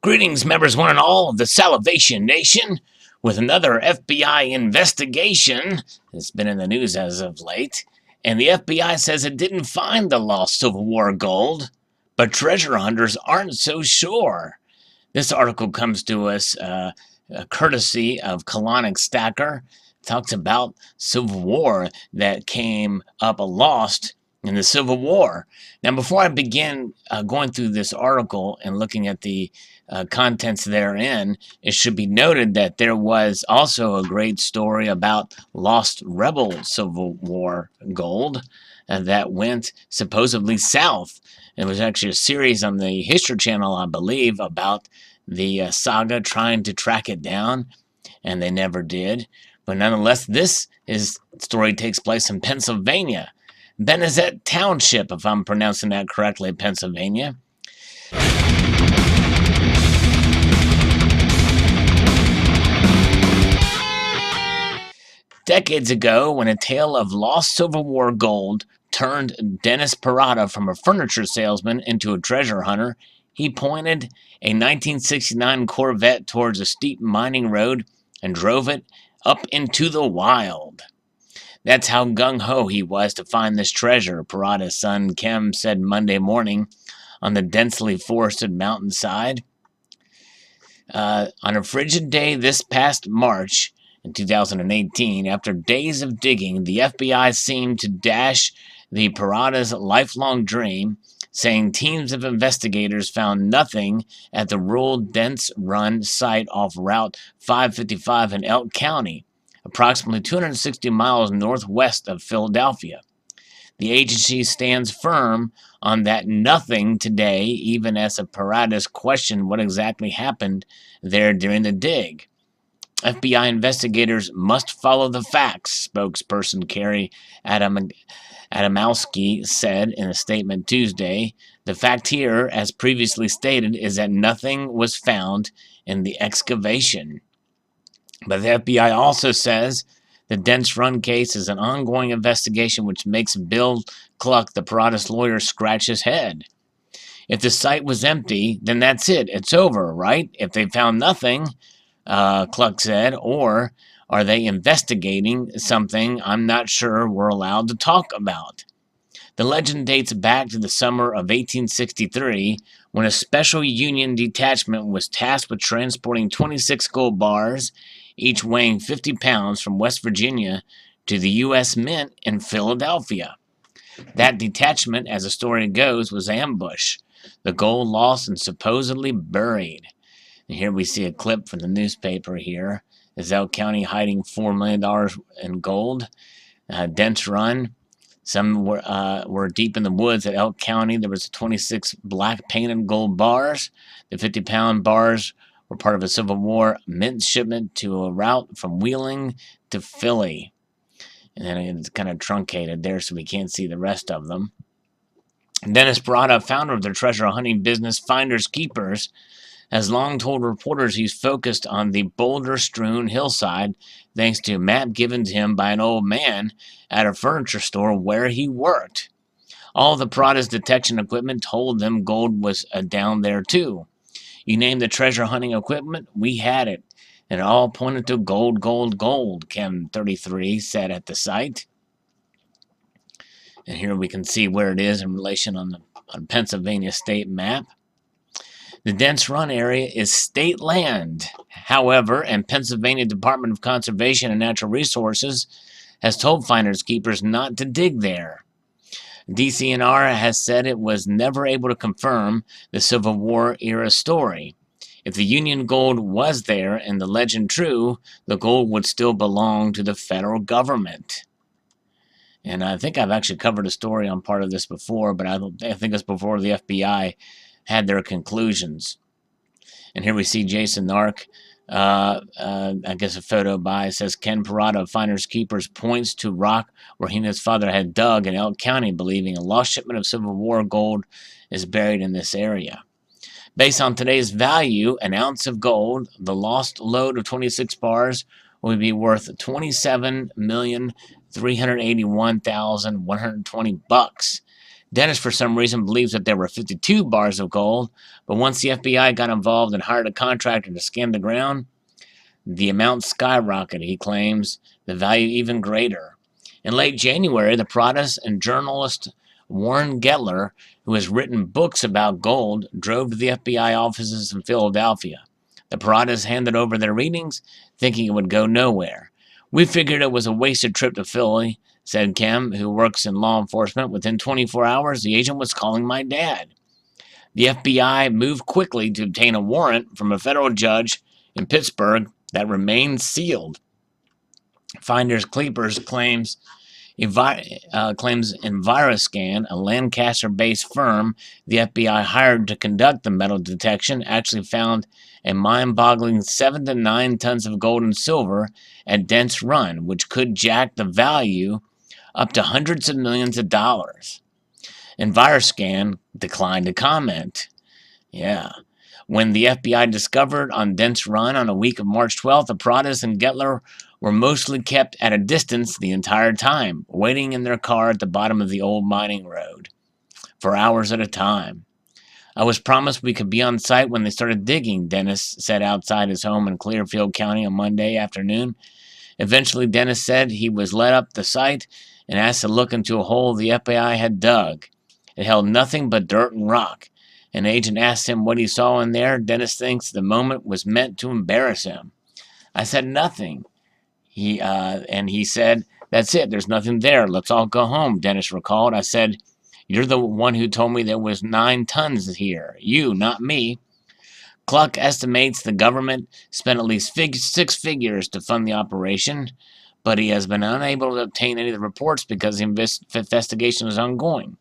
Greetings, members one and all of the Salivation Nation, with another FBI investigation that's been in the news as of late. And the FBI says it didn't find the lost Civil War gold, but treasure hunters aren't so sure. This article comes to us courtesy of Colonic Stacker. It talks about Civil War that came up lost in the Civil War. Now, before I begin going through this article and looking at the contents therein, it should be noted that there was also a great story about lost rebel Civil War gold that went supposedly south. It was actually a series on the History Channel, I believe, about the saga trying to track it down, and they never did. But nonetheless, this story takes place in Pennsylvania. Benezet Township, if I'm pronouncing that correctly, Pennsylvania. Decades ago, when a tale of lost Civil War gold turned Dennis Parada from a furniture salesman into a treasure hunter, he pointed a 1969 Corvette towards a steep mining road and drove it up into the wild. That's how gung-ho he was to find this treasure, Parada's son Kem said Monday morning on the densely forested mountainside. On a frigid day this past March in 2018, after days of digging, the FBI seemed to dash the Parada's lifelong dream, saying teams of investigators found nothing at the rural dense run site off Route 555 in Elk County, approximately 260 miles northwest of Philadelphia. The agency stands firm on that nothing today, even as Parada's questioned what exactly happened there during the dig. FBI investigators must follow the facts, spokesperson Carrie Adamowski said in a statement Tuesday. The fact here, as previously stated, is that nothing was found in the excavation. But the FBI also says the Dense Run case is an ongoing investigation, which makes Bill Cluck, the Parada's lawyer, scratch his head. If the site was empty, then that's it. It's over, right? If they found nothing, Cluck said, or are they investigating something I'm not sure we're allowed to talk about? The legend dates back to the summer of 1863, when a special Union detachment was tasked with transporting 26 gold bars, each weighing 50 pounds, from West Virginia to the U.S. Mint in Philadelphia. That detachment, as the story goes, was ambushed, the gold lost and supposedly buried. And here we see a clip from the newspaper here. Is Elk County hiding $4 million in gold? Dense Run. Some were deep in the woods at Elk County. There was 26 black painted gold bars. The 50-pound bars were part of a Civil War mint shipment to a route from Wheeling to Philly. And then it's kind of truncated there, so we can't see the rest of them. Dennis Parada, founder of the treasure hunting business Finders Keepers, has long told reporters he's focused on the boulder-strewn hillside thanks to a map given to him by an old man at a furniture store where he worked. All the Parada's detection equipment told them gold was down there too. You name the treasure hunting equipment, we had it. And it all pointed to gold, gold, gold, Chem 33 said at the site. And here we can see where it is in relation on Pennsylvania state map. The Dense Run area is state land, however, and Pennsylvania Department of Conservation and Natural Resources has told Finders Keepers not to dig there. DCNR has said it was never able to confirm the Civil War era story. If the Union gold was there and the legend true, the gold would still belong to the federal government. And I think I've actually covered a story on part of this before, but I think it's before the FBI had their conclusions. And here we see Jason Nark, I guess a photo by, says Ken Parada of Finders Keepers points to rock where he and his father had dug in Elk County, believing a lost shipment of Civil War gold is buried in this area. Based on today's value, an ounce of gold, the lost load of 26 bars, would be worth $27,381,120. Dennis, for some reason, believes that there were 52 bars of gold, but once the FBI got involved and hired a contractor to scan the ground, the amount skyrocketed, he claims, the value even greater. In late January, the Protestant and journalist Warren Gettler, who has written books about gold, drove to the FBI offices in Philadelphia. The Protestants handed over their readings, thinking it would go nowhere. We figured it was a wasted trip to Philly, said Kim, who works in law enforcement. Within 24 hours, the agent was calling my dad. The FBI moved quickly to obtain a warrant from a federal judge in Pittsburgh that remains sealed. Finders Keepers claims Enviroscan, a Lancaster-based firm the FBI hired to conduct the metal detection, actually found a mind-boggling 7 to 9 tons of gold and silver at Dent's Run, which could jack the value up to hundreds of millions of dollars. Enviroscan declined to comment. Yeah. When the FBI discovered on Dent's Run on a week of March 12th, the Pradas and Gettler were mostly kept at a distance the entire time, waiting in their car at the bottom of the old mining road for hours at a time. I was promised we could be on site when they started digging, Dennis said outside his home in Clearfield County on Monday afternoon. Eventually, Dennis said he was led up the site and asked to look into a hole the FBI had dug. It held nothing but dirt and rock. An agent asked him what he saw in there. Dennis thinks the moment was meant to embarrass him. I said nothing. He said, "That's it. There's nothing there. Let's all go home," Dennis recalled. I said, "You're the one who told me there was 9 tons here. You, not me." Cluck estimates the government spent at least 6 figures to fund the operation, but he has been unable to obtain any of the reports because the investigation is ongoing.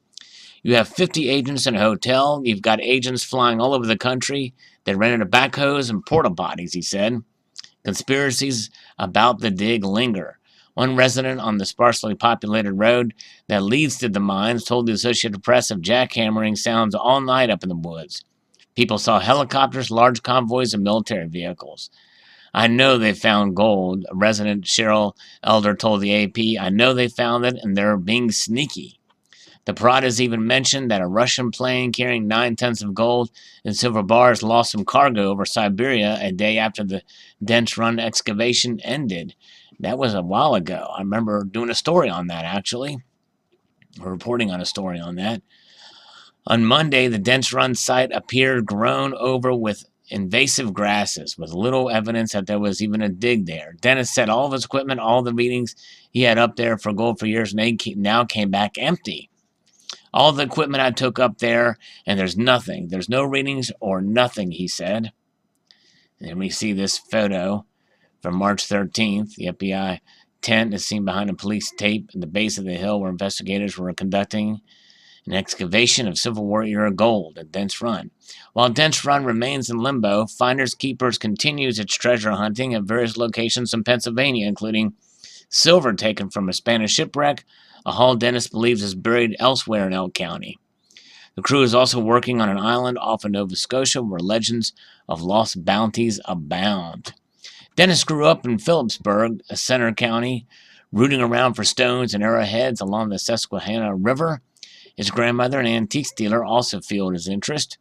You have 50 agents in a hotel. You've got agents flying all over the country. They rented backhoes and porta potties, he said. Conspiracies about the dig linger. One resident on the sparsely populated road that leads to the mines told the Associated Press of jackhammering sounds all night up in the woods. People saw helicopters, large convoys, and military vehicles. "I know they found gold," resident Cheryl Elder told the AP. "I know they found it, and they're being sneaky." The Pradas even mentioned that a Russian plane carrying 9 tons of gold and silver bars lost some cargo over Siberia a day after the Dent's Run excavation ended. That was a while ago. I remember doing a story on that, actually, or reporting on a story on that. On Monday, the Dent's Run site appeared grown over with invasive grasses, with little evidence that there was even a dig there. Dennis said all of his equipment, all the readings he had up there for gold for years, now came back empty. "All the equipment I took up there, and there's nothing. There's no readings or nothing," he said. And we see this photo from March 13th. The FBI tent is seen behind a police tape at the base of the hill where investigators were conducting an excavation of Civil War era gold at Dent's Run. While Dent's Run remains in limbo, Finders Keepers continues its treasure hunting at various locations in Pennsylvania, including silver taken from a Spanish shipwreck, a haul Dennis believes is buried elsewhere in Elk County. The crew is also working on an island off of Nova Scotia where legends of lost bounties abound. Dennis grew up in Phillipsburg, Center County, rooting around for stones and arrowheads along the Susquehanna River. His grandmother, an antiques dealer, also fueled his interest.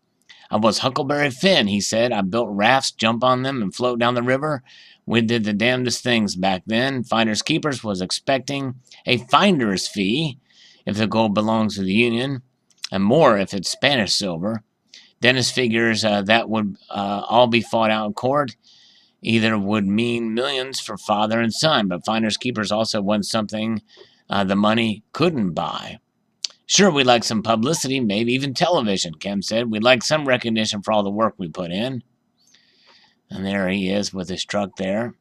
"I was Huckleberry Finn," he said. "I built rafts, jump on them, and float down the river. We did the damnedest things back then." Finders Keepers was expecting a finder's fee if the gold belongs to the Union, and more if it's Spanish silver. Dennis figures that would all be fought out in court. Either would mean millions for father and son, but Finders Keepers also want something the money couldn't buy. "Sure, we'd like some publicity, maybe even television," Kim said. "We'd like some recognition for all the work we put in." And there he is with his truck there.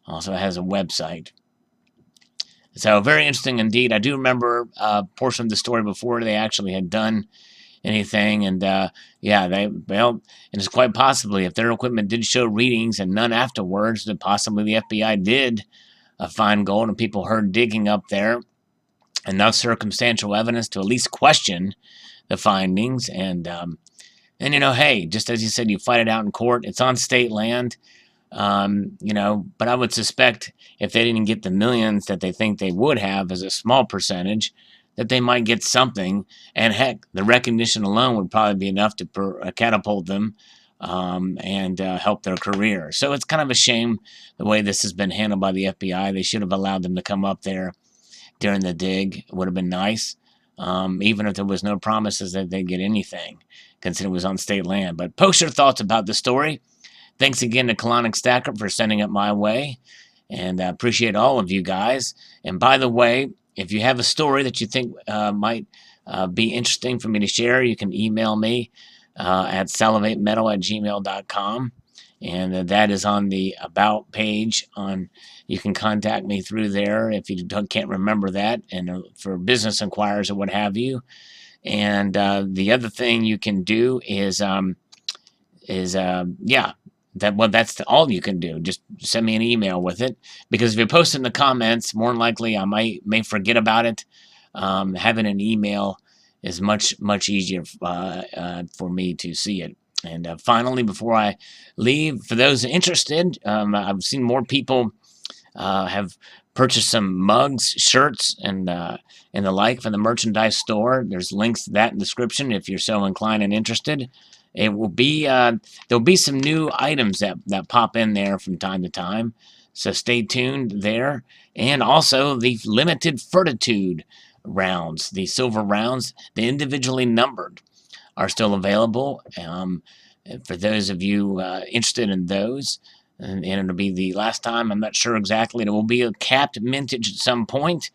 Also has a website. So very interesting indeed. I do remember a portion of the story before they actually had done anything. And and it's quite possibly if their equipment did show readings and none afterwards, that possibly the FBI did find gold and people heard digging up there. Enough circumstantial evidence to at least question the findings. And hey, just as you said, you fight it out in court. It's on state land. But I would suspect if they didn't get the millions that they think they would have as a small percentage, that they might get something. And heck, the recognition alone would probably be enough to catapult them and help their career. So it's kind of a shame the way this has been handled by the FBI. They should have allowed them to come up there during the dig. It would have been nice, even if there was no promises that they'd get anything, considering it was on state land. But post your thoughts about the story. Thanks again to Colonic Stacker for sending it my way, and I appreciate all of you guys. And by the way, if you have a story that you think might be interesting for me to share, you can email me at salivatemetal@gmail.com. And that is on the About page. You can contact me through there if you can't remember that, and for business inquiries or what have you. And the other thing you can do is that's all you can do. Just send me an email with it, because if you post it in the comments, more than likely I may forget about it. Having an email is much easier for me to see it. And finally, before I leave, for those interested, I've seen more people have purchased some mugs, shirts, and the like from the merchandise store. There's links to that in the description if you're so inclined and interested. It will be there'll be some new items that pop in there from time to time, so stay tuned there. And also the limited fortitude rounds, the silver rounds, the individually numbered, are still available for those of you interested in those. And it'll be the last time. I'm not sure exactly. It will be a capped mintage at some point.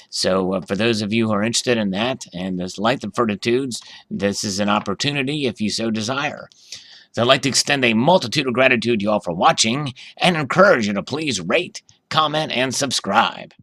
So for those of you who are interested in that and just like the fortitudes, this is an opportunity if you so desire. So I'd like to extend a multitude of gratitude to you all for watching and encourage you to please rate, comment, and subscribe.